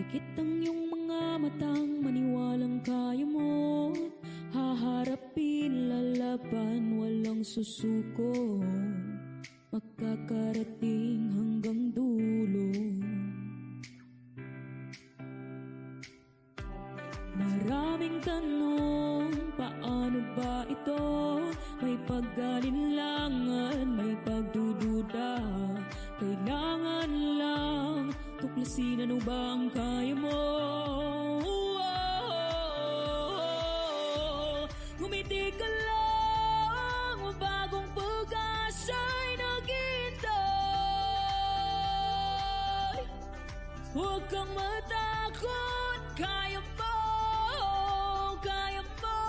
Ipikit ang iyong mga matang, maniwalang kaya mo. Haharapin, lalaban, walang susuko. Makakarating hanggang dulo. Maraming tanong, paano ba ito? May pag-alinlangan, may pagdududa. Kailangan lang tuklasin, ano ba ang kaya mo? Ngumiti ka lang, bagong pag-asa'y naghihintay. Huwag kang matakot, kaya mo, kaya mo.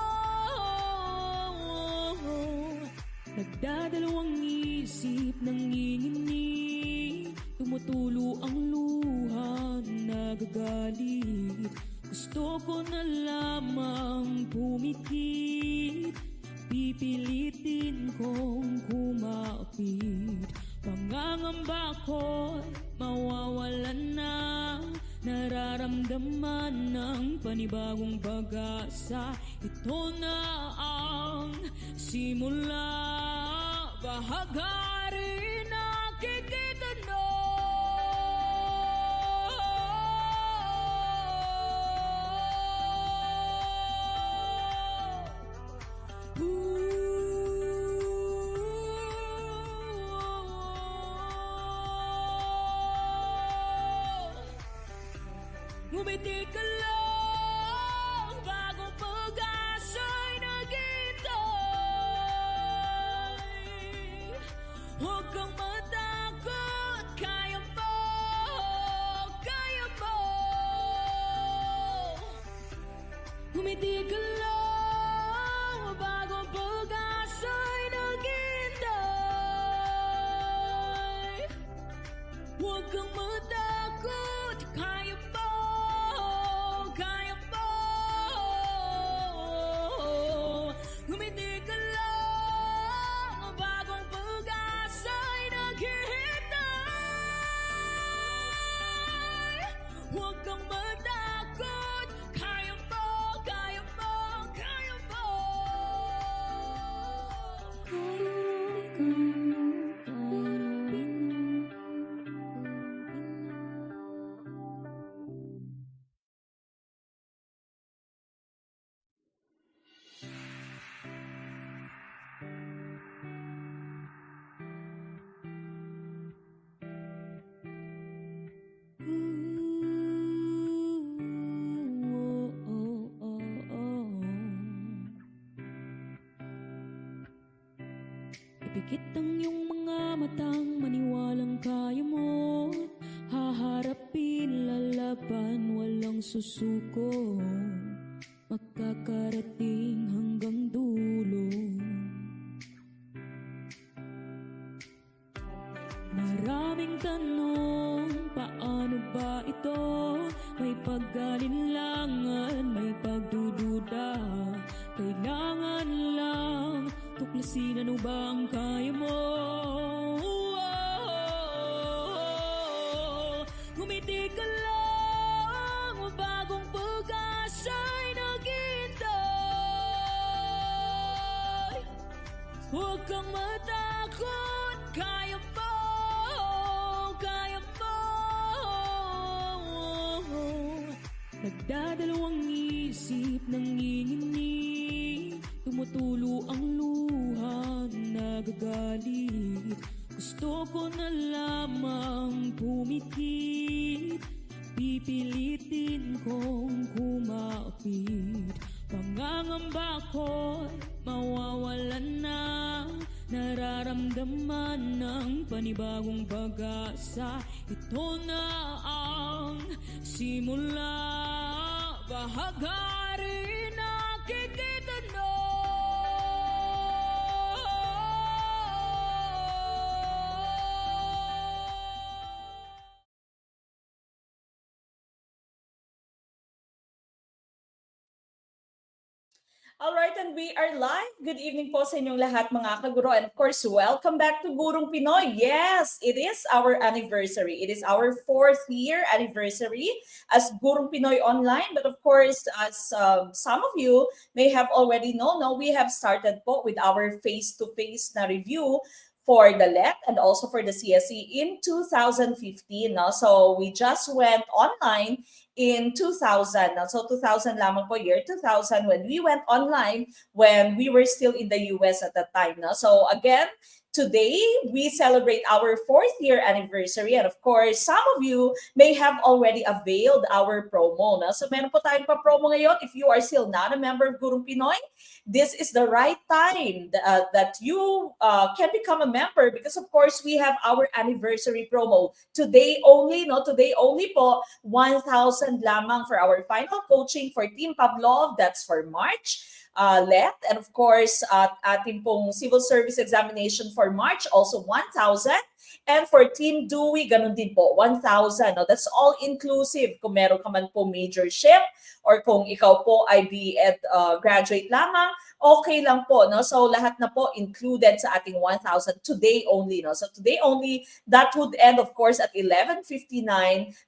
Nagdadalawang isip, nanginginig, tumutulo ang luha, nagagalit. Gusto ko na lamang pumikit, pipilitin kong kumapit. Pangangamba ko'y mawawalan na, nararamdaman ng panibagong pag-asa. Ito na ang simula, bahagari nakikita na. Ngumiti ka lang, bagong pag-asa'y naghihintay. Huwag kang matakot, kaya mo, kaya mo. Ngumiti ka lang, bagong pag-asa'y naghihintay. Huwag kang matakot, kaya mo. Ipikit ang iyong mga matang, maniwalang kaya mo. Haharapin, lalaban, walang susuko. Makakarating hanggang dulo. Maraming tanong, paano ba ito? May pag-alinlangan, may pagdududa. Kailangan lang tuklasin, ano ba ang kaya mo? Ngumiti ka lang, bagong pag-asa'y naghihintay. Huwag kang matakot, kaya mo, kaya mo. Nagdadalawang isip, nanginginig, tumutulo ang luha, nagagalit. Gusto ko na lamang pumikit, pipilitin kong kumapit. Pangangamba ko'y mawawalan na, nararamdaman ng panibagong pag-asa. Ito na ang simula, bahagari nakikita na. Alright, and we are live. Good evening po sa inyong lahat mga kaguro. And of course, welcome back to Gurong Pinoy. Yes, it is our anniversary. It is our 4th year anniversary as Gurong Pinoy Online. But of course, as some of you may have already known, no, we have started po with our face-to-face na review for the LET and also for the CSE in 2015. No? So we just went online in 2000. So 2000 lamang po, year 2000, when we went online, when we were still in the US at that time. No? So again, today we celebrate our 4th year anniversary, and of course some of you may have already availed our promo. No? So meron po tayong pa-promo ngayon. If you are still not a member of Gurong Pinoy, this is the right time that you can become a member, because of course we have our anniversary promo today only. No, today only po, 1,000 lamang for our final coaching for Team Pavlov. That's for March. Let, and of course ating pong civil service examination for March, also 1,000. And for Team Dewey, ganun din po, 1,000. No? That's all inclusive. Kung meron ka man po majorship or kung ikaw po ay B.Ed graduate lamang, okay lang po. No? So lahat na po included sa ating 1,000 today only. No? So today only, that would end of course at 11:59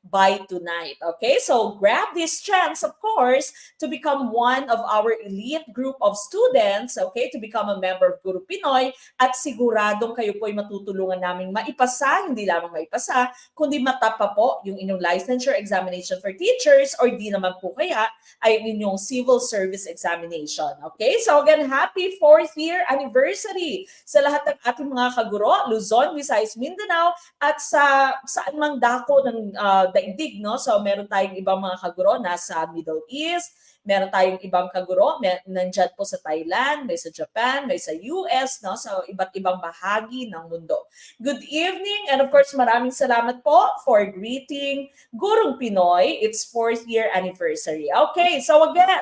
by tonight. Okay, so grab this chance of course to become one of our elite group of students, okay, to become a member of Guru Pinoy, at siguradong kayo po ay matutulungan namin maipasa, hindi lamang maipasa, kundi matapa po yung inyong licensure examination for teachers, or di naman po kaya ay yung inyong civil service examination. Okay, so again, happy 4th year anniversary sa lahat ng ating mga kaguro, Luzon, Visayas, Mindanao, at sa saan mang dako ng daigdig. No? So meron tayong ibang mga kaguro nasa Middle East, meron tayong ibang kaguro, nandyan po sa Thailand, may sa Japan, may sa US, no? So iba't ibang bahagi ng mundo. Good evening, and of course maraming salamat po for greeting Gurong Pinoy, its 4th year anniversary. Okay, so again,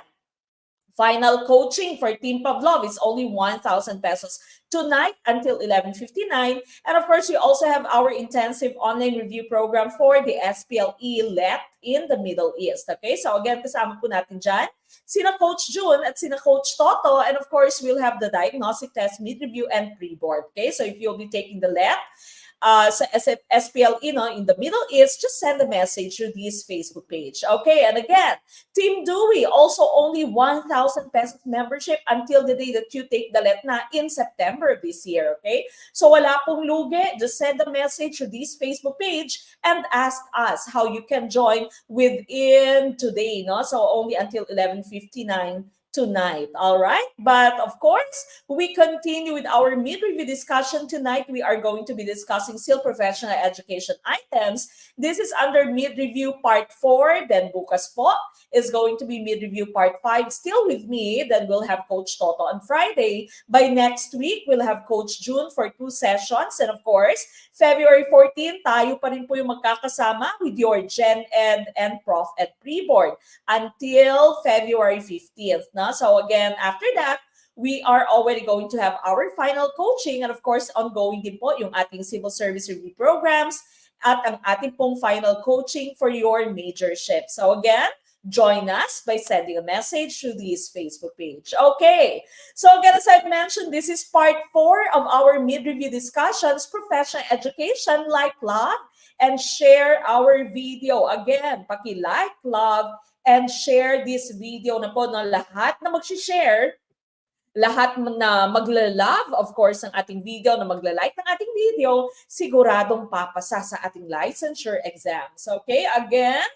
final coaching for Team Pavlov is only 1,000 pesos tonight until 11:59. And of course, we also have our intensive online review program for the SPLE LET in the Middle East. Okay, so again, kasama po natin dyan sina Coach June at sina Coach Toto. And of course, we'll have the diagnostic test, mid-review, and pre-board. Okay, so if you'll be taking the LET, sa SPLE, no, in the Middle East, just send a message to this Facebook page. Okay, and again, Team Dewey, also only 1,000 pesos membership until the day that you take the LET na in September of this year. Okay, so wala pong lugi, just send a message to this Facebook page and ask us how you can join within today. No, so only until 11:59 tonight. All right, but of course we continue with our mid-review discussion tonight. We are going to be discussing still professional education items. This is under mid-review part 4. Then bukas po is going to be mid-review part 5, still with me. Then we'll have Coach Toto on Friday. By next week we'll have Coach June for 2 sessions, and of course February 14, tayo pa rin po yung magkakasama with your Gen Ed and Prof Ed pre-board until February 15th. No? So again, after that, we are already going to have our final coaching, and of course, ongoing din po yung ating civil service review programs at ang ating pong final coaching for your majorship. So again, join us by sending a message to this Facebook page. Okay, so again, as I've mentioned, this is part 4 of our mid-review discussions, professional education, like, love, and share our video. Again, paki-like, love, and share this video na po, na lahat na mag-share, lahat na magla-love, of course, ng ating video, na magla-like ng ating video, siguradong papasa sa ating licensure exams. Okay, again,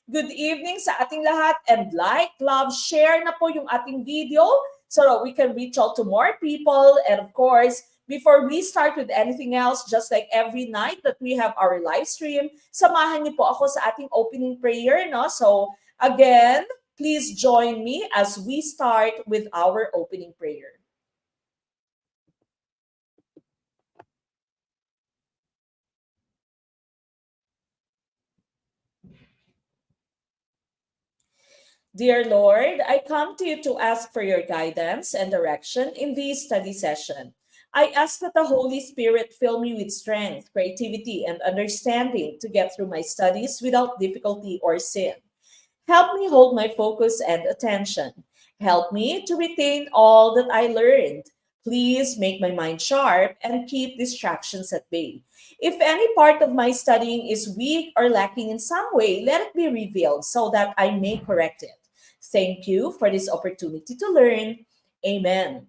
good evening sa ating lahat, and like, love, share na po yung ating video so that we can reach out to more people. And of course, before we start with anything else, just like every night that we have our live stream, samahan niyo po ako sa ating opening prayer. No? So again, please join me as we start with our opening prayer. Dear Lord, I come to you to ask for your guidance and direction in this study session. I ask that the Holy Spirit fill me with strength, creativity, and understanding to get through my studies without difficulty or sin. Help me hold my focus and attention. Help me to retain all that I learned. Please make my mind sharp and keep distractions at bay. If any part of my studying is weak or lacking in some way, let it be revealed so that I may correct it. Thank you for this opportunity to learn. Amen.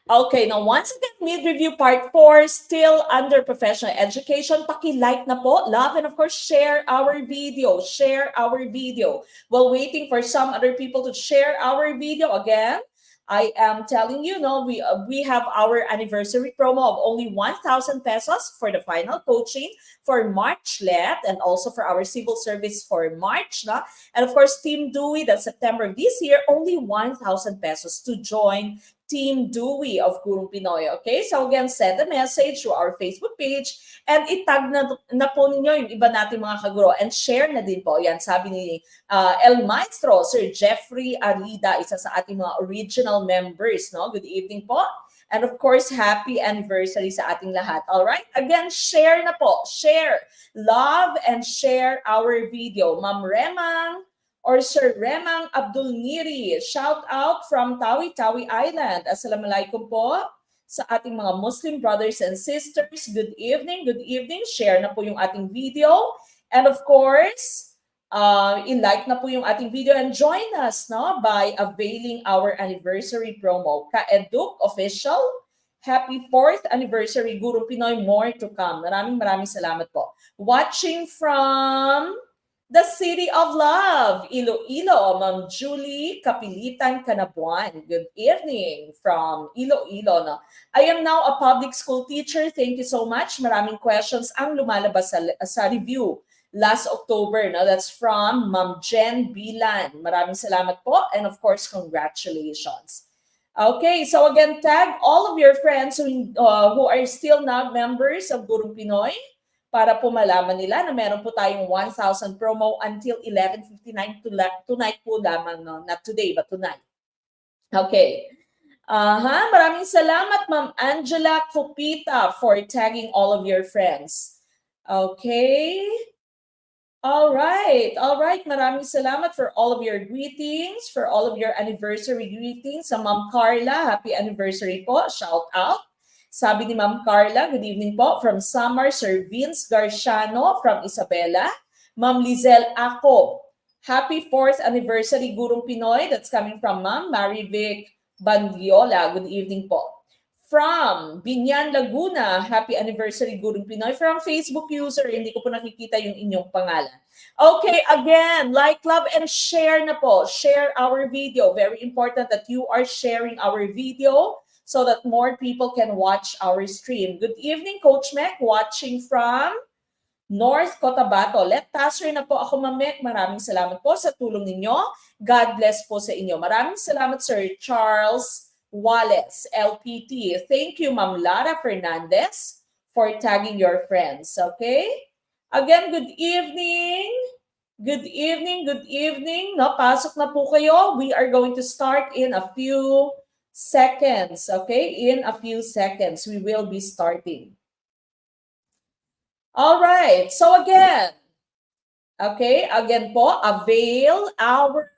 Okay, now once again, mid-review part 4, still under professional education. Paki-like na po, love, and of course, share our video. Share our video. While waiting for some other people to share our video again, I am telling you, no, we have our anniversary promo of only 1,000 pesos for the final coaching for March let, and also for our civil service for March. Na? And of course, Team Dewey, that's September of this year, only 1,000 pesos to join Team Dewey of Gurong Pinoy. Okay? So again, send a message to our Facebook page and itag na po ninyo yung iba natin mga kaguro and share na din po. Yan, sabi ni El Maestro, Sir Jeffrey Arida, isa sa ating mga original members. No? Good evening po. And of course, happy anniversary sa ating lahat. All right? Again, share na po. Share. Love and share our video. Ma'am Remang, or Sir Remang Abdul Niri, shout out from Tawi-Tawi Island. Assalamualaikum po sa ating mga Muslim brothers and sisters. Good evening, good evening. Share na po yung ating video. And of course, i-like na po yung ating video and join us no, by availing our anniversary promo. Ka-Eduk Official, happy 4th anniversary Gurong Pinoy, more to come. Maraming salamat po. Watching from the City of Love, Iloilo, Ma'am Julie Kapilitan Canabuan. Good evening from Iloilo. No? I am now a public school teacher. Thank you so much. Maraming questions ang lumalabas sa review last October. No? That's from Ma'am Jen Bilan. Maraming salamat po. And of course, congratulations. Okay, so again, tag all of your friends who are still not members of Gurong Pinoy, para po malaman nila na meron po tayong 1,000 promo until 11:59 tonight po lamang, no? Not today, but tonight. Okay. Maraming salamat, Ma'am Angela Copita, for tagging all of your friends. Okay. All right. Maraming salamat for all of your greetings, for all of your anniversary greetings. Sa Ma'am Carla, happy anniversary po. Shout out. Sabi ni Ma'am Carla, good evening po from Samar, Sir Vince Garciano from Isabela. Ma'am Lizelle Ako, happy 4th anniversary Gurong Pinoy. That's coming from Ma'am Marivic Bandiola. Good evening po. From Binyan, Laguna, happy anniversary Gurong Pinoy. From Facebook user, hindi ko po nakikita yung inyong pangalan. Okay, again, like, love, and share na po. Share our video. Very important that you are sharing our video so that more people can watch our stream. Good evening, Coach Mek, watching from North Cotabato. Let passer na po ako, Ma'am Mek. Maraming salamat po sa tulong ninyo. God bless po sa inyo. Maraming salamat, Sir Charles Wallace, LPT. Thank you, Ma'am Lara Fernandez, for tagging your friends. Okay? Again, good evening. Good evening. No, pasok na po kayo. We are going to start in a few seconds, okay? In a few seconds, we will be starting. All right, so again, okay, again po, avail our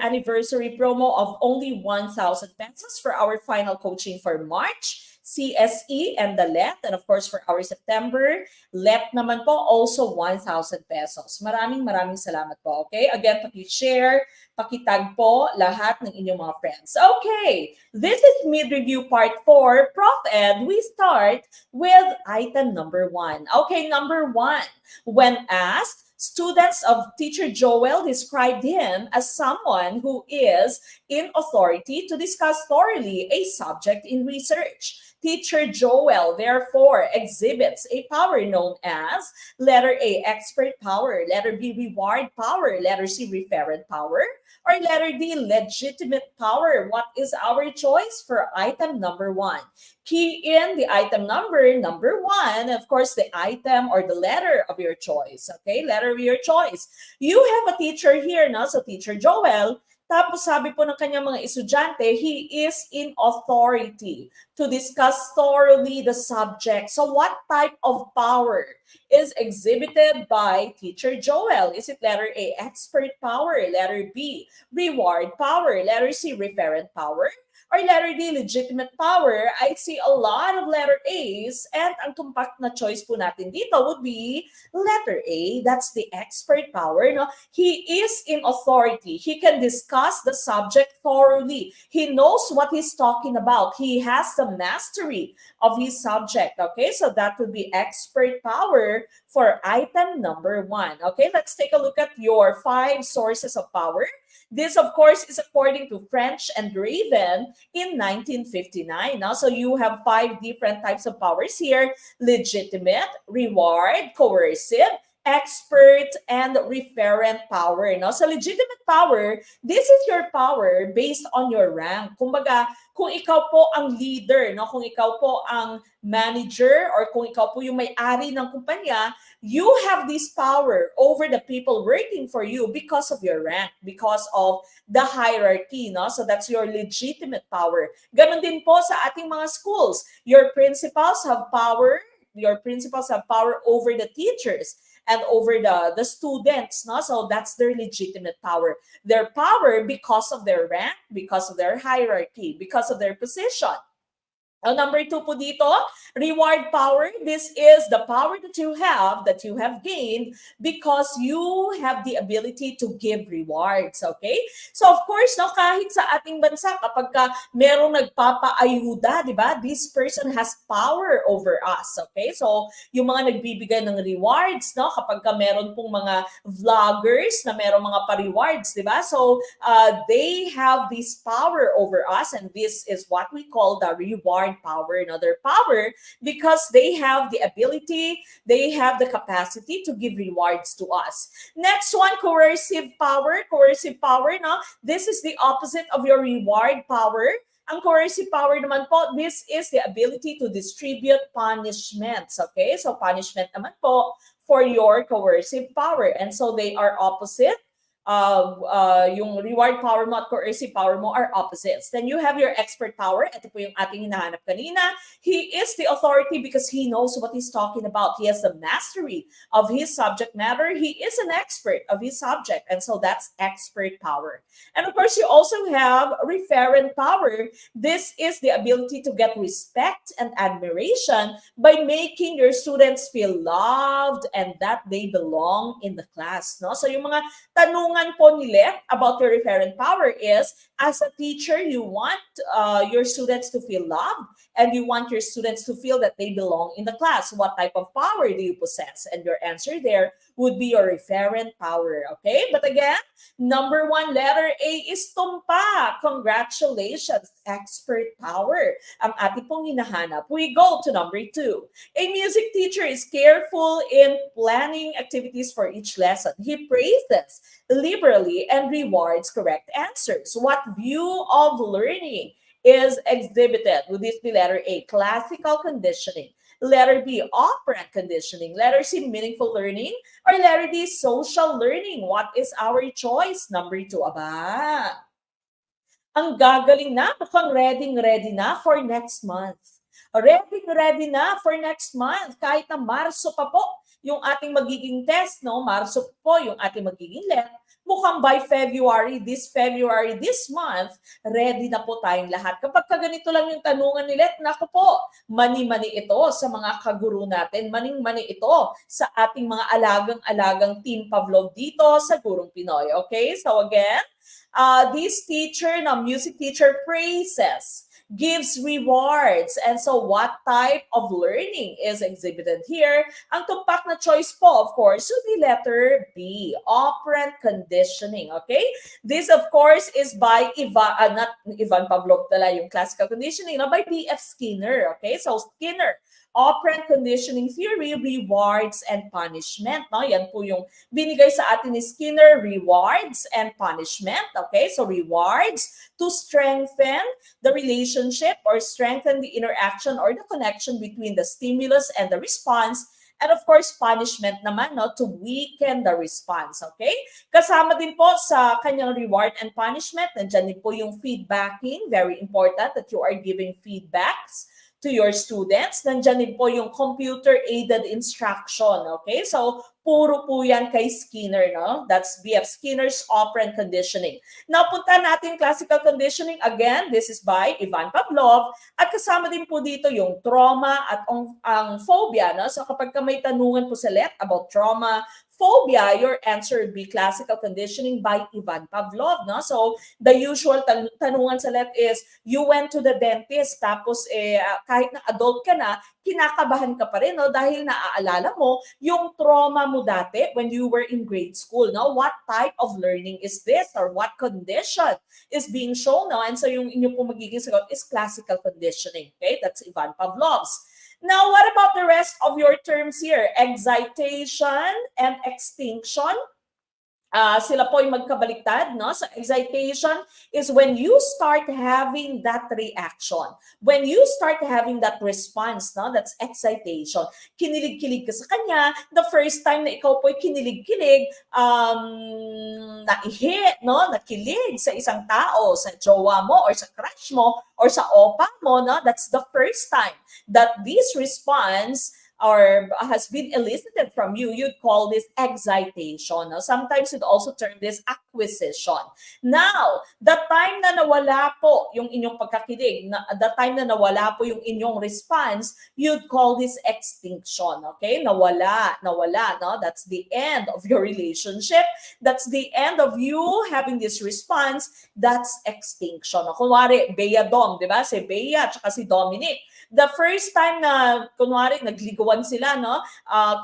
anniversary promo of only 1,000 pesos for our final coaching for March, CSE and the LET, and of course for our September LET naman po, also 1,000 pesos. Maraming salamat po. Okay, again, paki-share, pakitag po lahat ng inyong mga friends. Okay, this is mid-review part 4. Prof Ed, we start with item number 1. Okay, number 1. When asked, students of Teacher Joel described him as someone who is in authority to discuss thoroughly a subject in research. Teacher Joel, therefore, exhibits a power known as letter A, expert power, letter B, reward power, letter C, referent power, or letter D, legitimate power. What is our choice for item number 1? Key in the item number 1, of course, the item or the letter of your choice. Okay, letter of your choice. You have a teacher here, no? So Teacher Joel, tapos sabi po ng kanyang mga estudyante, he is in authority to discuss thoroughly the subject. So what type of power is exhibited by Teacher Joel? Is it letter A, expert power, letter B, reward power, letter C, referent power, or letter D, legitimate power? I see a lot of letter A's, and ang tumpak na choice po natin dito would be letter A. That's the expert power. No? He is in authority. He can discuss the subject thoroughly. He knows what he's talking about. He has the mastery of his subject. Okay, so that would be expert power for item number 1. Okay, let's take a look at your 5 sources of power. This, of course, is according to French and Raven in 1959. Now, so you have 5 different types of powers here: legitimate, reward, coercive, expert, and referent power. No? So legitimate power, this is your power based on your rank. Kumbaga, kung ikaw po ang leader, no? Kung ikaw po ang manager, or kung ikaw po yung may-ari ng kumpanya, you have this power over the people working for you because of your rank, because of the hierarchy. No? So that's your legitimate power. Ganon din po sa ating mga schools. Your principals have power. Your principals have power over the teachers and over the students. No? So that's their legitimate power. Their power because of their rank, because of their hierarchy, because of their position. Number 2 po dito, reward power. This is the power that you have gained because you have the ability to give rewards, okay? So of course, no, kahit sa ating bansa, kapag ka merong nagpapaayuda, di ba? This person has power over us, okay? So yung mga nagbibigay ng rewards, no, kapag ka meron pong mga vloggers na merong mga pa-rewards, di ba? So they have this power over us, and this is what we call the reward power. Another power because they have the ability, they have the capacity to give rewards to us. Next one, coercive power. Coercive power, no? This is the opposite of your reward power. Ang coercive power naman po, this is the ability to distribute punishments. Okay? So punishment naman po for your coercive power. And so they are opposite. Yung reward power mo at coercive power mo are opposites. Then you have your expert power. Ito po yung ating hinahanap kanina. He is the authority because he knows what he's talking about. He has the mastery of his subject matter. He is an expert of his subject. And so that's expert power. And of course, you also have referent power. This is the ability to get respect and admiration by making your students feel loved and that they belong in the class. No? So yung mga tanungan po ni Let about your referent power is, as a teacher, you want your students to feel loved and you want your students to feel that they belong in the class. What type of power do you possess? And your answer there would be your referent power. Okay? But again, number 1, letter A is tumpa. Congratulations, expert power. Ang ating pong hinahanap. We go to number 2. A music teacher is careful in planning activities for each lesson. He praises liberally and rewards correct answers. What view of learning is exhibited? Would this be letter A, classical conditioning, letter B, operant conditioning, letter C, meaningful learning, or letter D, social learning? What is our choice? Number 2, aba. Ang gagaling na, mukhang ready na for next month. Ready na for next month. Kahit na Marso pa po yung ating magiging test, no? Marso po yung ating magiging let. Mukhang by February, this month, ready na po tayong lahat. Kapag ganito lang yung tanungan ni Let, naku po, mani-mani ito sa mga kaguro natin, maning-mani ito sa ating mga alagang-alagang Team Pavlov dito sa Gurong Pinoy. Okay? So again, this teacher, music teacher, praises, gives rewards. And so what type of learning is exhibited here? Ang tumpak na choice po, of course, should be letter B, operant conditioning. Okay? This, of course, is by not Ivan Pavlov tala yung classical conditioning, no? By B.F. Skinner. Okay? So Skinner, operant conditioning theory, rewards and punishment. No? Yan po yung binigay sa atin ni Skinner, rewards and punishment. Okay? So rewards to strengthen the relationship or strengthen the interaction or the connection between the stimulus and the response, And of course, punishment naman, no, to weaken the response, okay? Kasama din po sa kanyang reward and punishment, nandiyan din po yung feedbacking, very important that you are giving feedbacks to your students. Nandiyan din po yung computer-aided instruction, okay? So, puro po yan kay Skinner, no? That's BF Skinner's operant conditioning. Now, punta natin classical conditioning. Again, this is by Ivan Pavlov. At kasama din po dito yung trauma at ang phobia, no? So, kapag may tanungan po sa LET about trauma, phobia, your answer would be classical conditioning by Ivan Pavlov, no? So, the usual tanungan sa LET is, you went to the dentist, tapos kahit na adult ka na, kinakabahan ka pa rin, no? Dahil naaalala mo yung trauma mo dati when you were in grade school, no? What type of learning is this, or what condition is being shown, no? And so yung inyo po magiging sagot is classical conditioning, okay? That's Ivan Pavlov's. Now, what about the rest of your terms here? Excitation and extinction. Sila po ay magkabaliktad, no? So excitation is when you start having that reaction. When you start having that response, no? That's excitation. Kinilig-kilig ka sa kanya. The first time na ikaw po ay kinilig-kilig, naihi, no? Nakilig sa isang tao, sa jowa mo, or sa crush mo, or sa opa mo, no? That's the first time that this response or has been elicited from you, you'd call this excitation. Now, sometimes you'd also term this acquisition. Now, the time na nawala po yung inyong pagkakilig, the time na nawala po yung inyong response, you'd call this extinction, okay? Nawala, no? That's the end of your relationship. That's the end of you having this response. That's extinction. Kunwari, Bea Dom, di ba? Si Bea at si Dominic. The first time na, kunwari, nagliguan sila, no?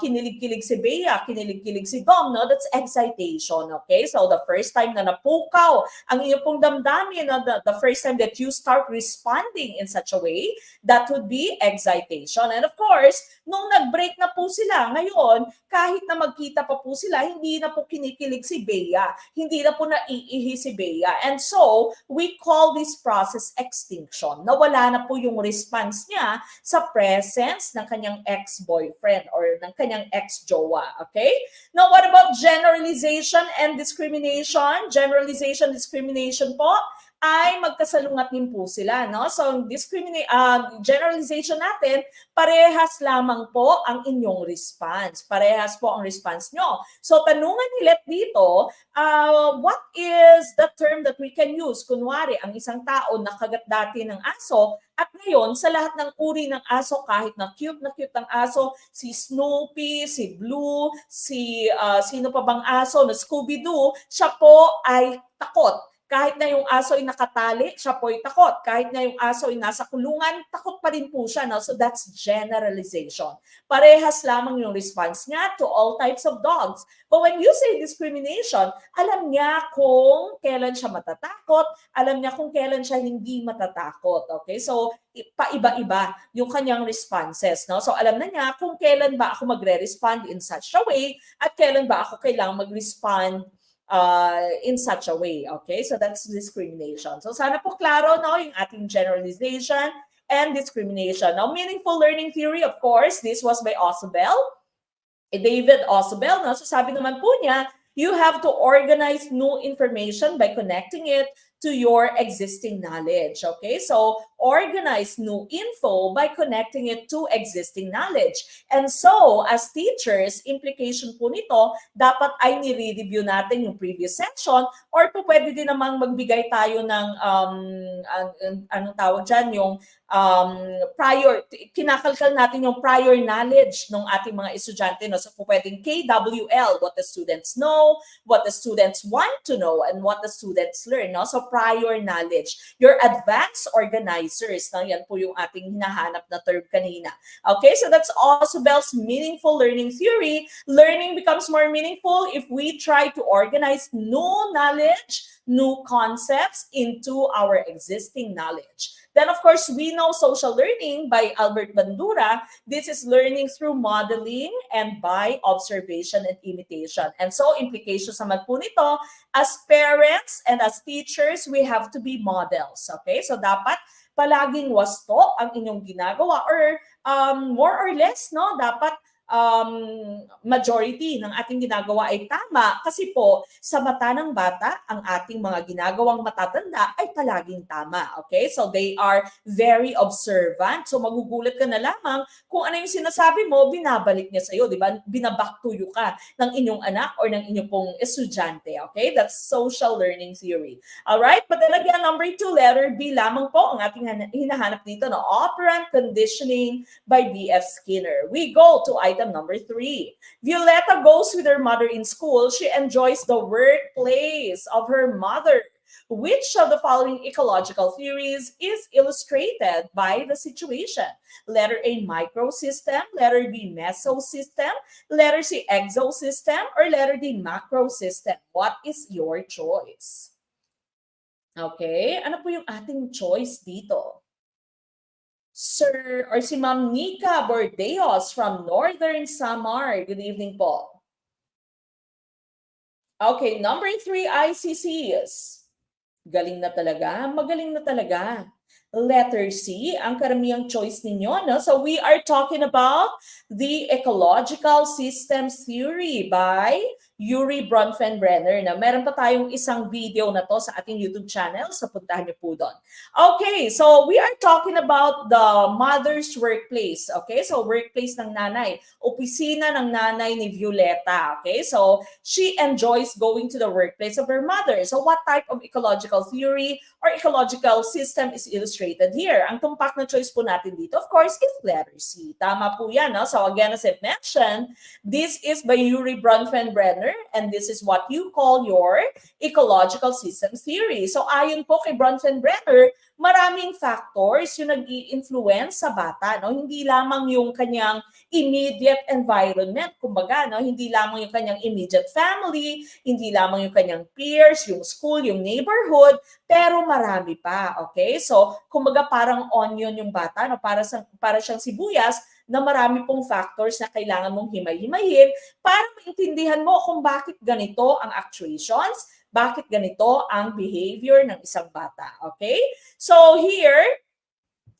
Kinilig-kilig si Bea, kinilig-kilig si Dom, no? That's excitation, okay? So, the first time na napukaw ang iyong pong damdamin, no? The first time that you start responding in such a way, that would be excitation. And of course, nung nag-break na po sila, ngayon, kahit na magkita pa po sila, hindi na po kinikilig si Bea, hindi na po naiihi si Bea. And so, we call this process extinction. Nawala na po yung response niya sa presence ng kanyang ex-boyfriend or ng kanyang ex-jowa, okay? Now, what about generalization and discrimination? Generalization, discrimination po ay magkasalungat din po sila, no? So, generalization natin, parehas lamang po ang inyong response. Parehas po ang response nyo. So, tanungan ni Let dito, what is the term that we can use? Kunwari, ang isang tao nakagat dati ng aso, at ngayon, sa lahat ng uri ng aso, kahit na cute ang aso, si Snoopy, si Blue, sino pa bang aso, na Scooby-Doo, siya po ay takot. Kahit na yung aso ay nakatali, siya po ay takot. Kahit na yung aso ay nasa kulungan, takot pa rin po siya. No? So that's generalization. Parehas lamang yung response niya to all types of dogs. But when you say discrimination, alam niya kung kailan siya matatakot, alam niya kung kailan siya hindi matatakot. Okay? So paiba-iba yung kanyang responses. No? So alam na niya kung kailan ba ako magre-respond in such a way at kailan ba ako kailangang mag-respond in such a way, okay? So that's discrimination. So sana po klaro, no, yung ating generalization and discrimination. Now, meaningful learning theory, of course, this was by Ausubel, David Ausubel, no? So sabi naman po niya, you have to organize new information by connecting it to your existing knowledge, okay? So, organize new info by connecting it to existing knowledge. And so, as teachers, implication po nito, dapat ay nire-review natin yung previous section or po pwede din namang magbigay tayo ng, anong tawag dyan, yung kinakalkal natin yung prior knowledge ng ating mga estudyante. No? So, po pwedeng KWL, what the students know, what the students want to know, and what the students learn. No? So, prior knowledge. Your advanced organizers, no? Yan po yung ating hinahanap na term kanina. Okay, so that's also Bell's meaningful learning theory. Learning becomes more meaningful if we try to organize new knowledge, new concepts into our existing knowledge. Then, of course, we know social learning by Albert Bandura. This is learning through modeling and by observation and imitation. And so, implications naman po nito, as parents and as teachers, we have to be models. Okay? So, dapat palaging wasto ang inyong ginagawa or more or less, no? Dapat majority ng ating ginagawa ay tama kasi po sa mata ng bata, ang ating mga ginagawang matatanda ay palaging tama. Okay? So they are very observant. So magugulat ka na lamang kung ano yung sinasabi mo, binabalik niya sa'yo, di ba? Binaback to you ka ng inyong anak or ng inyong pong estudyante. Okay? That's social learning theory. Alright? But then again, number 2, letter B lamang po ang ating hinahanap dito na operant conditioning by B.F. Skinner. We go to item number 3. Violeta goes with her mother in school. She enjoys the workplace of her mother. Which of the following ecological theories is illustrated by the situation? Letter A, microsystem. Letter B, mesosystem. Letter C, exosystem. Or letter D, macrosystem. What is your choice? Okay, ano po yung ating choice dito? Sir or si Ma'am Nika Bordeos from Northern Samar. Good evening po. Okay, number 3, ICCs. Galing na talaga, magaling na talaga. Letter C, ang karamihang choice ninyo. No? So we are talking about the ecological systems theory by Yuri Bronfenbrenner. Na meron pa tayong isang video na to sa ating YouTube channel. So puntahan niyo po doon. Okay, so we are talking about the mother's workplace. Okay, so workplace ng nanay. Opisina ng nanay ni Violeta. Okay, so she enjoys going to the workplace of her mother. So what type of ecological theory or ecological system is illustrated here? Ang tumpak na choice po natin dito, of course, is letter C. Tama po yan. No? So again, as I mentioned, this is by Yuri Bronfenbrenner and this is what you call your ecological systems theory. So ayon po kay Bronfenbrenner, maraming factors yung nag-i-influence sa bata. No? Hindi lamang yung kanyang immediate environment, kumbaga, no? Hindi lamang yung kanyang immediate family, hindi lamang yung kanyang peers, yung school, yung neighborhood, pero marami pa, okay? So, kumbaga parang onion yung bata, no? Para siyang sibuyas na marami pong factors na kailangan mong himay-himayin para maintindihan mo kung bakit ganito ang actuations, bakit ganito ang behavior ng isang bata, okay? So here,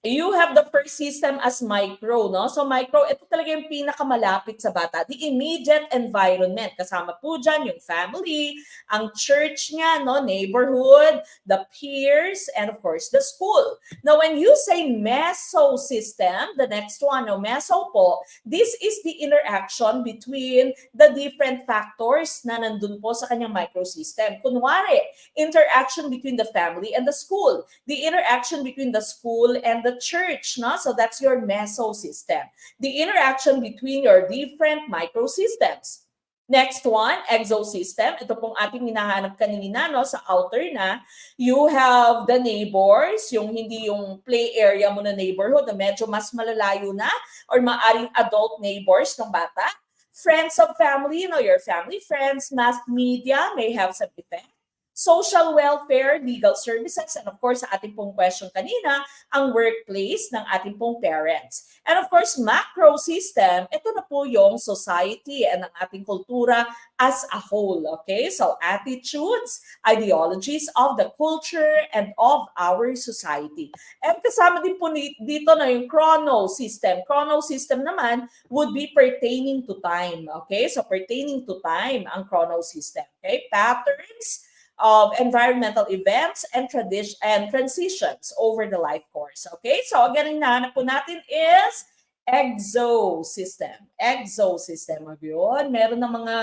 you have the first system as micro, no? So micro, ito talaga yung pinakamalapit sa bata. The immediate environment. Kasama po dyan yung family, ang church niya, no? Neighborhood, the peers, and of course, the school. Now, when you say meso system, the next one, no? Meso po, this is the interaction between the different factors na nandun po sa kanyang microsystem. Kunwari, interaction between the family and the school. The interaction between the school and the church, no? So that's your meso system. The interaction between your different microsystems. Next one, exosystem. Ito pong ating hinahanap kanina, no? Sa outer na, you have the neighbors, yung hindi yung play area mo na neighborhood, na medyo mas malalayo na, or maaring adult neighbors ng bata. Friends of family, you know, your family friends, mass media may have some effect. Social welfare, legal services, and of course, sa ating pong question kanina, ang workplace ng ating pong parents. And of course, macro system, ito na po yung society and ang ating kultura as a whole, okay? So attitudes, ideologies of the culture and of our society. And kasama din po dito na yung chrono system. Chrono system naman would be pertaining to time, okay? So pertaining to time ang chrono system, okay? Patterns of environmental events and transitions over the life course. Okay? So again, ang hinahanap po natin is exosystem. Exosystem. Yun. Meron na mga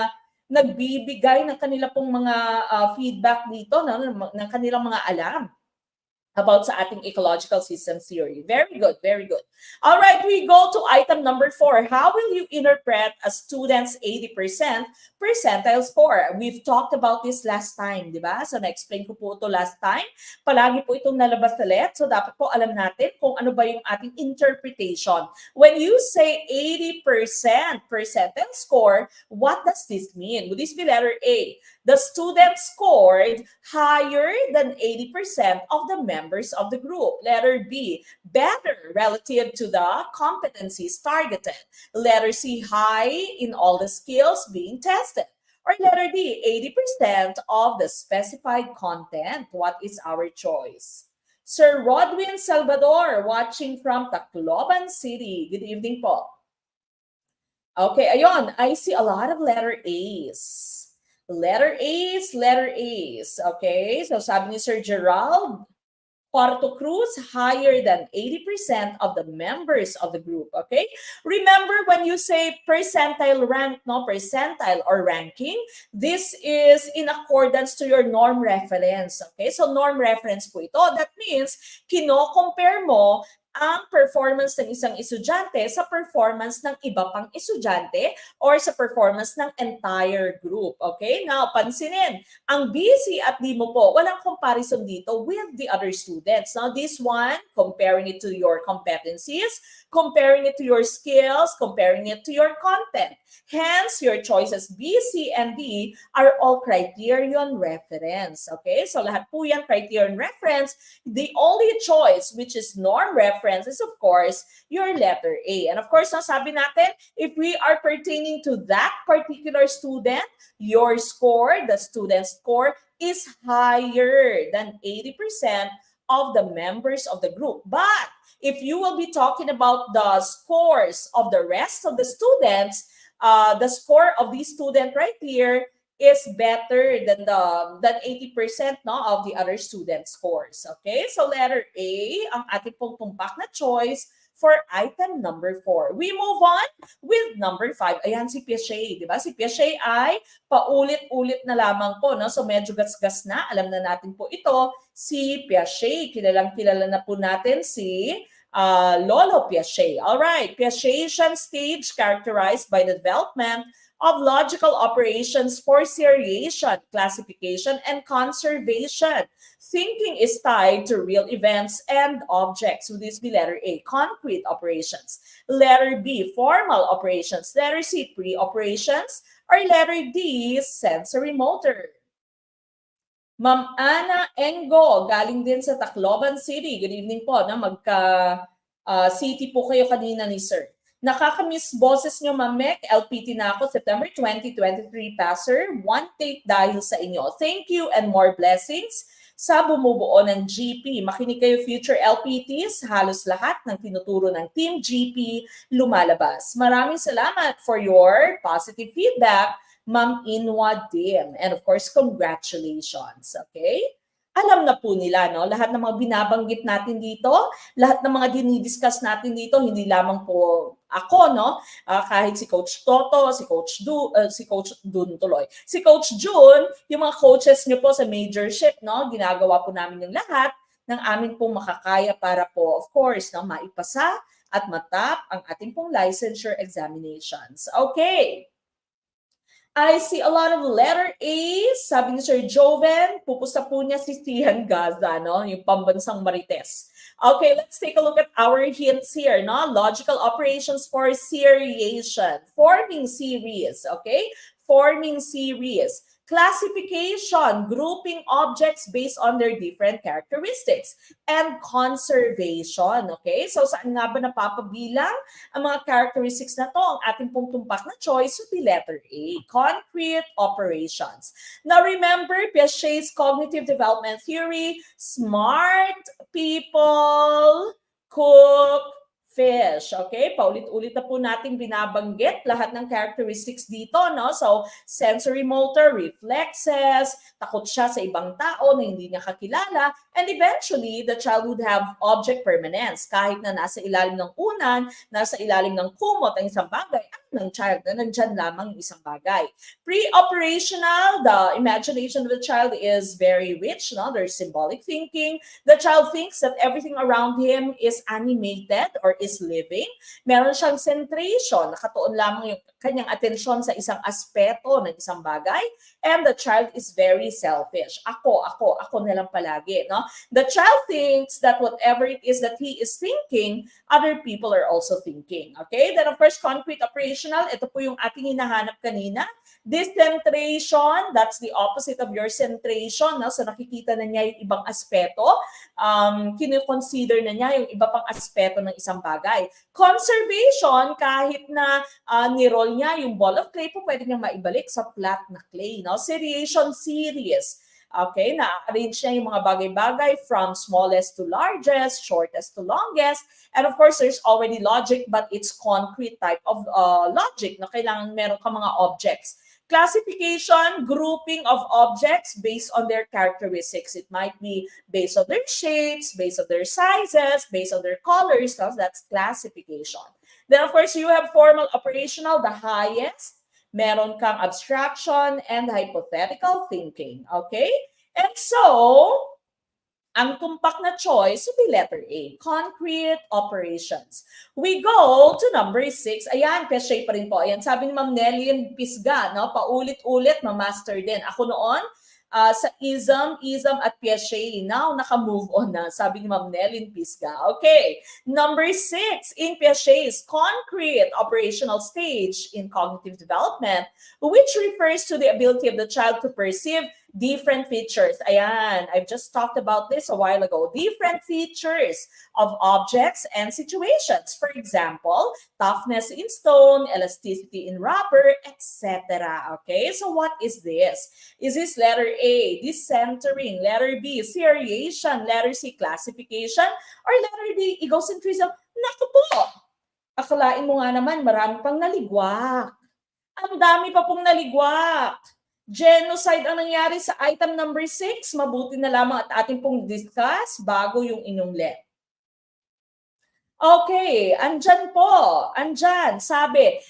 nagbibigay ng kanila pong mga feedback dito, no? ng kanilang mga alam about sa ating ecological system theory. Very good, very good. All right, we go to item number 4. How will you interpret a student's 80% percentile score? We've talked about this last time, di ba? So na-explain ko po ito last time. Palagi po itong nalabas ulit. So dapat po alam natin kung ano ba yung ating interpretation. When you say 80% percentile score, what does this mean? Would this be letter A? The student scored higher than 80% of the members of the group. Letter B, better relative to the competencies targeted. Letter C, high in all the skills being tested. Or letter D, 80% of the specified content. What is our choice? Sir Rodwin Salvador, watching from Tacloban City. Good evening po. Okay, ayun. I see a lot of letter A's. Letter A's, letter A's. Okay, so sabi ni Sir Gerald, Puerto Cruz higher than 80% of the members of the group, okay? Remember when you say percentile rank, no, percentile or ranking, this is in accordance to your norm reference, okay? So norm reference po ito. That means kino-compare mo ang performance ng isang estudyante sa performance ng iba pang estudyante or sa performance ng entire group, okay? Now, pansinin, ang busy at di mo po, walang comparison dito with the other students. Now, this one, comparing it to your competencies, comparing it to your skills, comparing it to your content. Hence, your choices B, C, and D are all criterion reference. Okay? So, lahat po yan criterion reference. The only choice, which is norm reference, is of course, your letter A. And of course, sabi natin, if we are pertaining to that particular student, your score, the student's score, is higher than 80% of the members of the group. But if you will be talking about the scores of the rest of the students, the score of this student right here is better than 80% no, of the other student scores. Okay? So letter A, ang ating pong tumpak na choice for item number 4. We move on with number 5. Ayan si Piaget, di ba? Si Piaget ay paulit-ulit na lamang po, no? So medyo gas-gas na. Alam na natin po ito, si Piaget. Kilalang-kilala na po natin si Lolo Piaget. All right, Piagetian stage characterized by the development of logical operations for seriation, classification, and conservation. Thinking is tied to real events and objects. So this be letter A, concrete operations. Letter B, formal operations. Letter C, pre-operations. Or letter D, sensory motor. Ma'am Ana Engo, galing din sa Tacloban City. Good evening po. Na city po kayo kanina ni Sir. Nakakamiss boses nyo, Ma'am Mek. LPT na ako, September 2023 passer. One take dahil sa inyo. Thank you and more blessings sa bumubuo ng GP. Makinig kayo future LPTs. Halos lahat ng tinuturo ng Team GP lumalabas. Maraming salamat for your positive feedback, Ma'am Inwa Dim. And of course, congratulations. Okay? Alam na po nila, no? Lahat ng mga binabanggit natin dito, lahat ng mga dinidiscuss natin dito, hindi lamang po ako, no? Kahit si Coach Toto, si Coach Dun tuloy. Si Coach June, yung mga coaches niyo po sa majorship, no? Ginagawa po namin yung lahat ng amin pong makakaya para po, of course, no? Maipasa at matap ang ating pong licensure examinations. Okay. I see a lot of letter A's. Sabi ni Sir Joven, pupusta po niya si Tian Gaza, no? Yung pambansang Marites. Okay, let's take a look at our hints here, no? Logical operations for seriation. Forming series, okay? Forming series. Classification, grouping objects based on their different characteristics. And conservation, okay? So saan nga ba napapabilang ang mga characteristics na to? Ang ating pong tumpak na choice would be letter A, concrete operations. Now remember, Piaget's cognitive development theory, smart people cook fish. Okay? Paulit-ulit na po natin binabanggit lahat ng characteristics dito, no? So, sensory motor, reflexes, takot siya sa ibang tao na hindi niya kakilala, and eventually, the child would have object permanence. Kahit na nasa ilalim ng unan, nasa ilalim ng kumot ang isang bagay, ng child na nandyan lamang yung isang bagay. Pre-operational, the imagination of the child is very rich, no? There's symbolic thinking. The child thinks that everything around him is animated or is living. Meron siyang centration, nakatuon lamang yung kanyang atensyon sa isang aspeto ng isang bagay. And the child is very selfish. Ako na lang palagi, no? The child thinks that whatever it is that he is thinking, other people are also thinking. Okay? Then of course, concrete operational, ito po yung ating hinahanap kanina. Decentration, that's the opposite of your centration, no? So nakikita na niya yung ibang aspeto. Kino-consider na niya yung iba pang aspeto ng isang bagay. Conservation, kahit na ni-roll niya yung ball of clay po, pwede niyang maibalik sa flat na clay, no? Seriation series. Okay, na-arrange niya yung mga bagay-bagay from smallest to largest, shortest to longest. And of course, there's already logic, but it's concrete type of logic na kailangan meron ka mga objects. Classification, grouping of objects based on their characteristics. It might be based on their shapes, based on their sizes, based on their colors. So that's classification. Then of course, you have formal operational, the highest. Meron kang abstraction and hypothetical thinking. Okay? And so, ang tumpak na choice would be letter A, concrete operations. We go to number 6. Ayan, cliche pa rin po. Ayan, sabi ni Ma'am Nelly Pisga, no? Paulit-ulit, ma-master din. Ako noon, sa ism at piache. Now, naka-move on na, sabi ni Ma'am Nelly Pisga. Okay, number 6, in piache's concrete operational stage in cognitive development, which refers to the ability of the child to perceive different features. Ayan, I've just talked about this a while ago. Different features of objects and situations. For example, toughness in stone, elasticity in rubber, etc. Okay, so what is this? Is this letter A, decentering, letter B, seriation, letter C, classification, or letter D, egocentrism? Naku po! Akalain mo nga naman, marami pang naligwak. Ang dami pa pong naligwak. Genocide ang nangyari sa item number 6. Mabuti na lamang at ating pong discuss bago yung inyong let. Okay, andyan po. Andyan, sabi,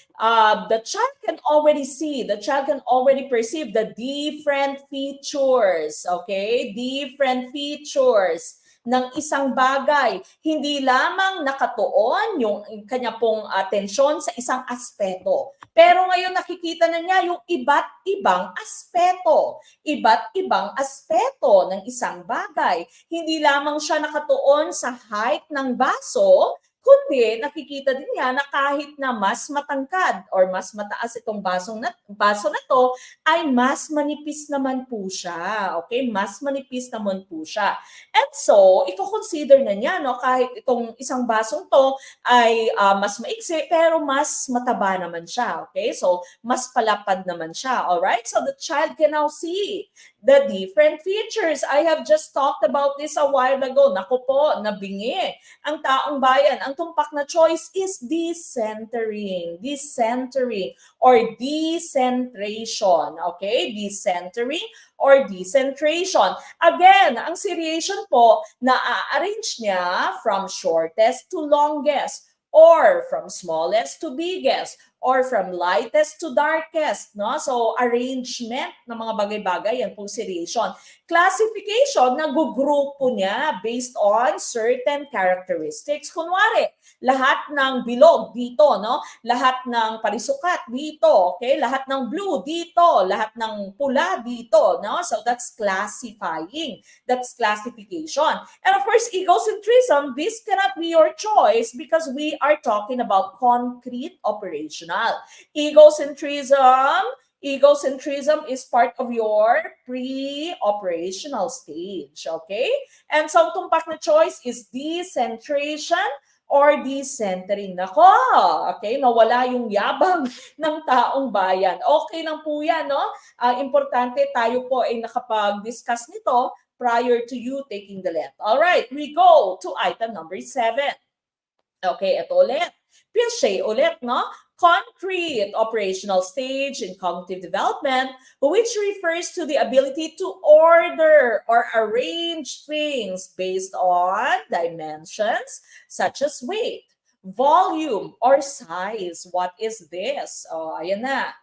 the child can already see, the child can already perceive the different features. Okay, different features ng isang bagay. Hindi lamang nakatuon yung kanya pong atensyon sa isang aspeto. Pero ngayon nakikita na niya yung iba't ibang aspeto. Iba't ibang aspeto ng isang bagay. Hindi lamang siya nakatuon sa height ng baso, kundi nakikita din niya na kahit na mas matangkad or mas mataas itong baso na to, ay mas manipis naman po siya. Okay? Mas manipis naman po siya. And so, i-consider na niya, no, kahit itong isang basong to ay mas maiksi, pero mas mataba naman siya. Okay? So, mas palapad naman siya. Alright? So, the child can now see the different features. I have just talked about this a while ago. Naku po, nabingi ang taong bayan. Ang tumpak na choice is decentering. Decentering or decentration. Okay? Decentering or decentration. Again, ang seriation po, na-arrange niya from shortest to longest or from smallest to biggest or from lightest to darkest, no? So, arrangement ng mga bagay-bagay, yan pong seriation. Classification, nagugrupo niya based on certain characteristics. Kunwari, lahat ng bilog dito, no? Lahat ng parisukat dito, okay? Lahat ng blue dito, lahat ng pula dito, no? So, that's classifying. That's classification. And of course, egocentrism, this cannot be your choice because we are talking about concrete operational. Egocentrism is part of your pre-operational stage, okay? And so, tumpak na choice is decentration or decentering. Nako, okay? Nawala yung yabang ng taong bayan. Okay lang po yan, no? Importante tayo po ay nakapag-discuss nito prior to you taking the let. All right, we go to item number 7. Okay, ito ulit. Piaget ulit, no? Concrete operational stage in cognitive development, which refers to the ability to order or arrange things based on dimensions such as weight, volume, or size. What is this? Oh, ayan na.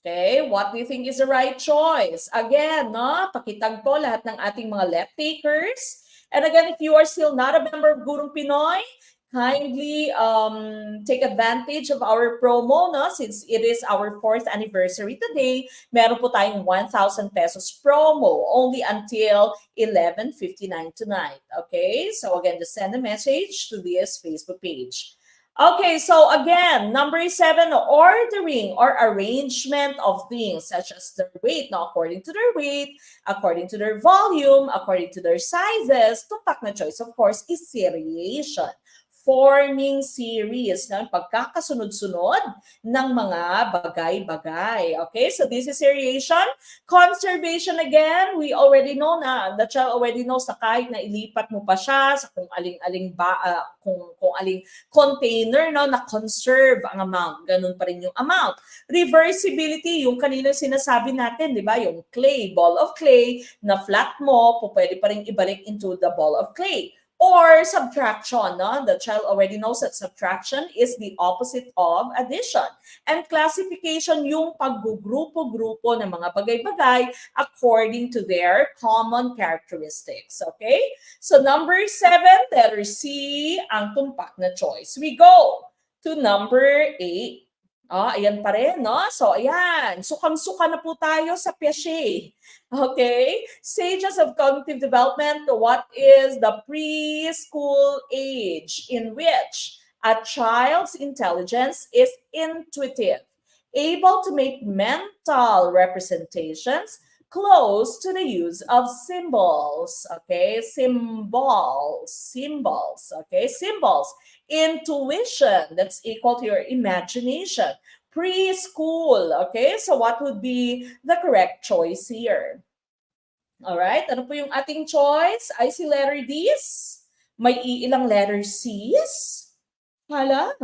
Okay, what do you think is the right choice? Again, no? Pakitag po lahat ng ating mga left takers. And again, if you are still not a member of Gurong Pinoy, kindly take advantage of our promo, no? Since it is our 4th anniversary today, meron po tayong 1,000 pesos promo only until 11:59 tonight. Okay, so again, just send a message to this Facebook page. Okay, so again, number 7, ordering or arrangement of things such as their weight, no? According to their weight, according to their volume, according to their sizes. Tumpak na choice, of course, is seriation. forming series, no? Pagkakasunod-sunod ng mga bagay-bagay. Okay, so this is seriation. Conservation again, we already know na, the child already knows na kahit na ilipat mo pa siya sa kung aling-aling kung aling container, no, na conserve ang amount, ganun pa rin yung amount. Reversibility, yung kanina sinasabi natin, di ba, yung clay, ball of clay, na flat mo, pwede pa rin ibalik into the ball of clay. Or subtraction, no? The child already knows that subtraction is the opposite of addition. And classification, yung paggugrupo-grupo ng mga bagay-bagay according to their common characteristics. Okay? So number 7, letter C, ang tumpak na choice. We go to number 8. Ayan pa rin, no? So, ayan. Sukang-suka na po tayo sa Piaget. Okay? Stages of cognitive development. What is the preschool age in which a child's intelligence is intuitive, able to make mental representations close to the use of symbols. Okay? Symbols. Okay? Symbols. Intuition, that's equal to your imagination. Preschool, okay? So what would be the correct choice here? All right, ano po yung ating choice? I see letter D's. May ilang letter C's? Hala.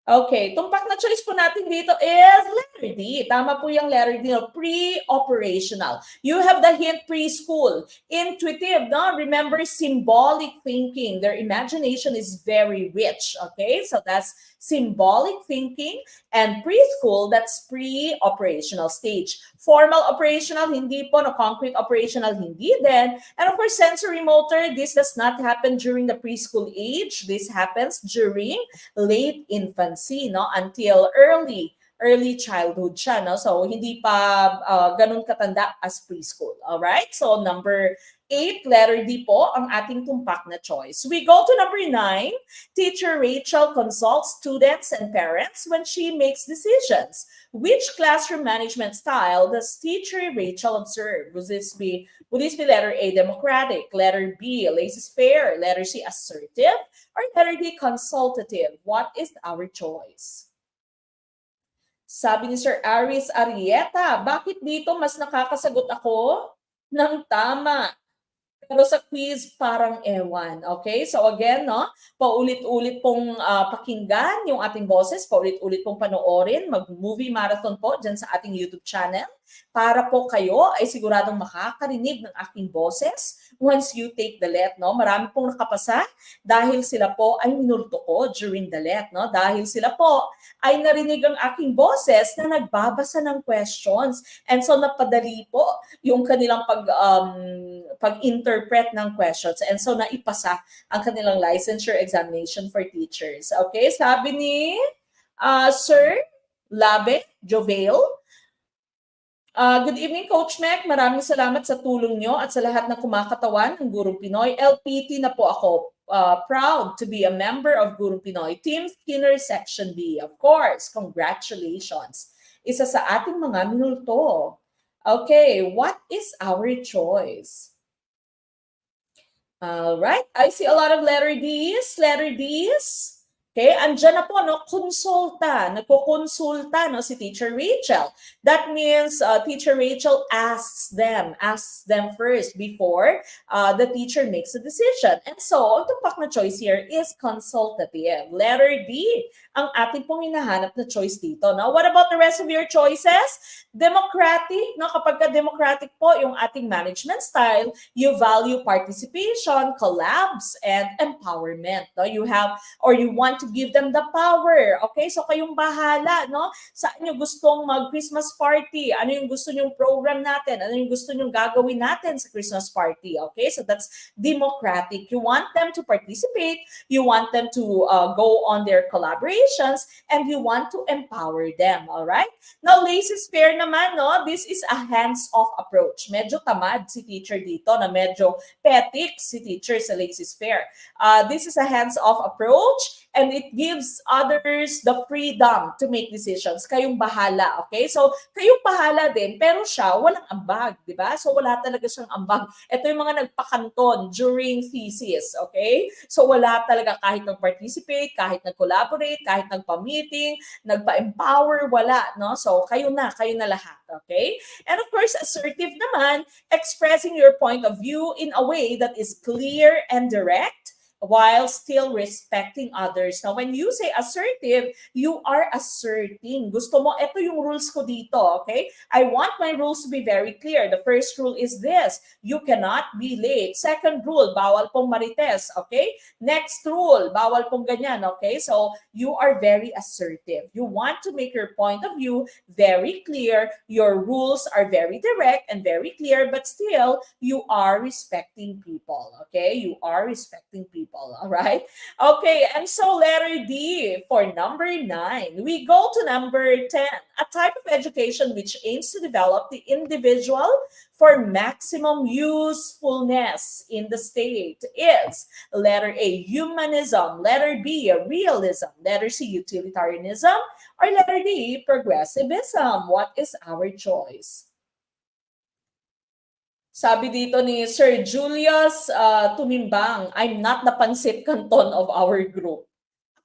Okay, tumpak na choice po natin dito is letter D. Tama po yung letter D, no? Pre-operational. You have the hint preschool. Intuitive, no? Remember, symbolic thinking. Their imagination is very rich, okay? So that's symbolic thinking. And preschool, that's pre-operational stage. Formal operational, hindi po. No, concrete operational, hindi din. And of course, sensory motor, this does not happen during the preschool age. This happens during late infancy, no? Until early childhood siya, no? So, hindi pa ganun katanda as preschool. All right? So, number 8, letter D po, ang ating tumpak na choice. We go to number 9. Teacher Rachel consults students and parents when she makes decisions. Which classroom management style does teacher Rachel observe? Would this be letter A, democratic, letter B, laissez-faire, letter C, assertive, or letter D, consultative? What is our choice? Sabi ni Sir Aris Arieta, bakit dito mas nakakasagot ako ng tama? Pero sa quiz, parang ewan. Okay? So again, no, paulit-ulit pong pakinggan yung ating boses, paulit-ulit pong panoorin, mag-movie marathon po dyan sa ating YouTube channel para po kayo ay siguradong makakarinig ng aking boses once you take the let, no? Marami pong nakapasa dahil sila po ay minulto ko during the let, no? Dahil sila po ay narinig ang aking boses na nagbabasa ng questions. And so napadali po yung kanilang pag-interpret ng questions. And so naipasa ang kanilang licensure examination for teachers. Okay, sabi ni Sir Labe Jovel, good evening, Coach Mac. Maraming salamat sa tulong nyo at sa lahat ng kumakatawan ng Gurong Pinoy. LPT na po ako. Proud to be a member of Gurong Pinoy. Team Skinner Section B. Of course, congratulations. Isa sa ating mga minulto. Okay, what is our choice? All right, I see a lot of letter D's. Okay, andyan na po, no, konsulta, nagkukonsulta, no, si Teacher Rachel. That means Teacher Rachel asks them first before the teacher makes a decision. And so, ang tumpak na choice here is consultative. Letter D, ang ating pong hinahanap na choice dito, no? What about the rest of your choices? Democratic, no? Kapag ka-democratic po yung ating management style, you value participation, collabs, and empowerment, no? You have, or you want to give them the power. Okay? So kayong bahala, no? Saan nyo gustong mag-Christmas party? Ano yung gusto nyong program natin? Ano yung gusto nyong gagawin natin sa Christmas party? Okay? So that's democratic. You want them to participate, you want them to go on their collaborations, and you want to empower them. All right? Now, laissez-faire naman, no? This is a hands-off approach. Medyo tamad si teacher dito, na medyo petik si teacher sa laissez-faire. This is a hands-off approach. and it gives others the freedom to make decisions. Kayong bahala, okay? So, kayong bahala din, pero siya, walang ambag, di ba? So, wala talaga siyang ambag. Ito yung mga nagpakanton during thesis, okay? So, wala talaga kahit nag-participate, kahit nag-collaborate, kahit nagpa-meeting, nagpa-empower, wala, no? So, kayo na lahat, okay? And of course, assertive naman, expressing your point of view in a way that is clear and direct while still respecting others. Now, when you say assertive, you are asserting. Gusto mo, ito yung rules ko dito, okay? I want my rules to be very clear. The first rule is this: you cannot be late. Second rule, bawal pong marites, okay? Next rule, bawal pong ganyan, okay? So, you are very assertive. You want to make your point of view very clear. Your rules are very direct and very clear, but still, you are respecting people, okay? You are respecting people, all right? Okay, and so letter D for number 9. We go to number 10. A type of education which aims to develop the individual for maximum usefulness in the state is letter A, humanism, letter B, realism, letter C, utilitarianism, or letter D, progressivism. What is our choice? Sabi dito ni Sir Julius Tumimbang, I'm not the pansit canton of our group.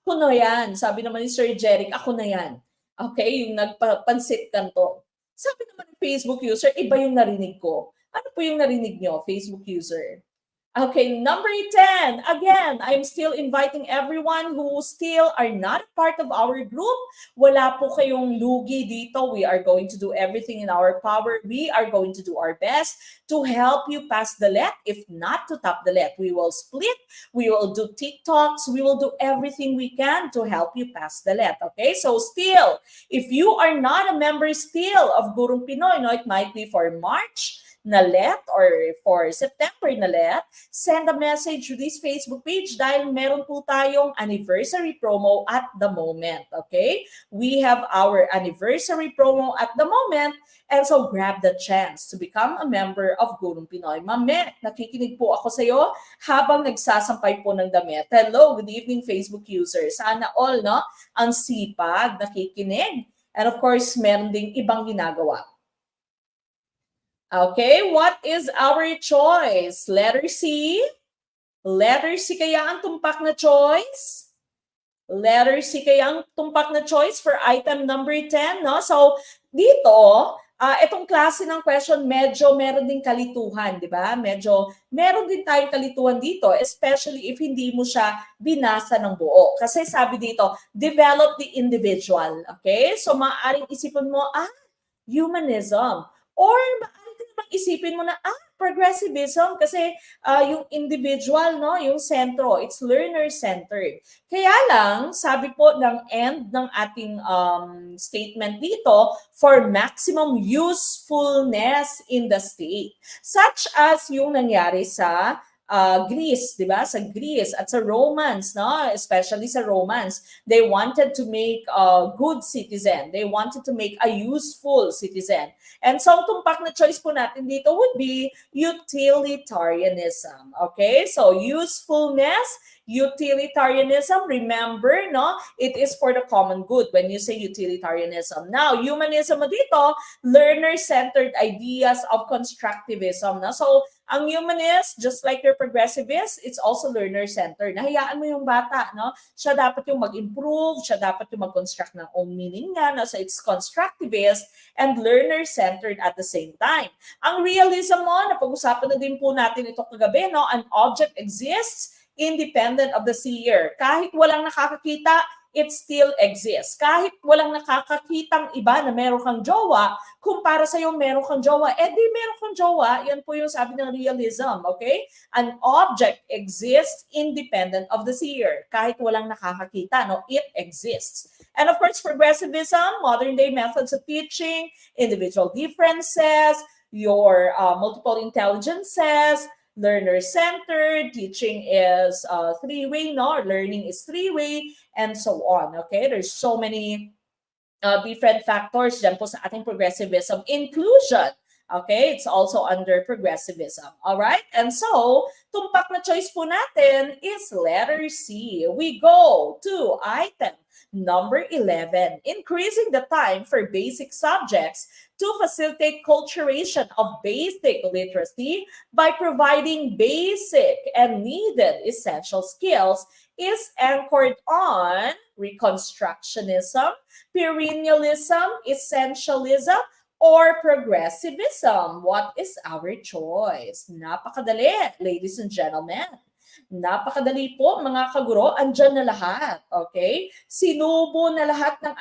Ako na yan. Sabi naman ni Sir Jeric, ako na yan. Okay, yung nagpansit canton. Sabi naman ng Facebook user, iba yung narinig ko. Ano po yung narinig nyo, Facebook user? Okay, number 10. Again, I'm still inviting everyone who still are not part of our group. Wala po kayong lugi dito. We are going to do everything in our power. We are going to do our best to help you pass the let, if not to top the let. We will split. We will do TikToks. We will do everything we can to help you pass the let. Okay, so still, if you are not a member still of Gurong Pinoy, no, it might be for March na let or for September na let, send a message to this Facebook page dahil meron po tayong anniversary promo at the moment, okay? We have our anniversary promo at the moment, and so grab the chance to become a member of Gurong Pinoy. Mame, nakikinig po ako sa iyo habang nagsasampay po ng damit. Hello, good evening Facebook users. Sana all, no, ang sipag, nakikinig. And of course, meron ding ibang ginagawa. Okay, what is our choice? Letter C? Letter C kaya ang tumpak na choice? Letter C kaya ang tumpak na choice for item number 10, no? So, dito, itong klase ng question, medyo meron din kalituhan, di ba? Medyo meron din tayong kalituhan dito, especially if hindi mo siya binasa ng buo. Kasi sabi dito, develop the individual, okay? So, maaaring isipin mo, humanism. Or isipin mo na, progressivism kasi yung individual, no, yung sentro, it's learner-centered. Kaya lang, sabi po ng end ng ating statement dito, for maximum usefulness in the state. Such as yung nangyari sa Greece, di ba? Sa Greece at sa Romans, no? Especially sa Romans, they wanted to make a good citizen. They wanted to make a useful citizen. And so, ang tumpak na choice po natin dito would be utilitarianism. Okay? So, usefulness, utilitarianism, remember, no? It is for the common good when you say utilitarianism. Now, humanism mo dito, learner-centered ideas of constructivism. No? So, ang humanist, just like your progressivist, it's also learner-centered. Nahayaan mo yung bata, no? Siya dapat yung mag-improve, siya dapat yung mag-construct ng own meaning niya, no? So it's constructivist and learner-centered at the same time. Ang realism mo, napag-usapan na din po natin ito kagabi, no? An object exists independent of the seer. Kahit walang nakakakita, it still exists. Kahit walang nakakakitang iba na meron kang jowa, kung para sa'yo meron kang jowa, di meron kang jowa, yan po yung sabi ng realism, okay? An object exists independent of the seer. Kahit walang nakakakita, no? It exists. And of course, progressivism, modern day methods of teaching, individual differences, your multiple intelligences, learner-centered, teaching is three-way, no? Learning is three-way, and so on, okay? There's so many different factors dyan po sa ating progressivism. Inclusion. Okay, it's also under progressivism. All right? And so, tumpak na choice po natin is letter C. We go to item number 11, increasing the time for basic subjects to facilitate culturation of basic literacy by providing basic and needed essential skills is anchored on reconstructionism, perennialism, essentialism, or progressivism. What is our choice? Napakadali, ladies and gentlemen. Napakadali po mga kaguro, andyan na lahat. Okay? Sinubo na lahat ng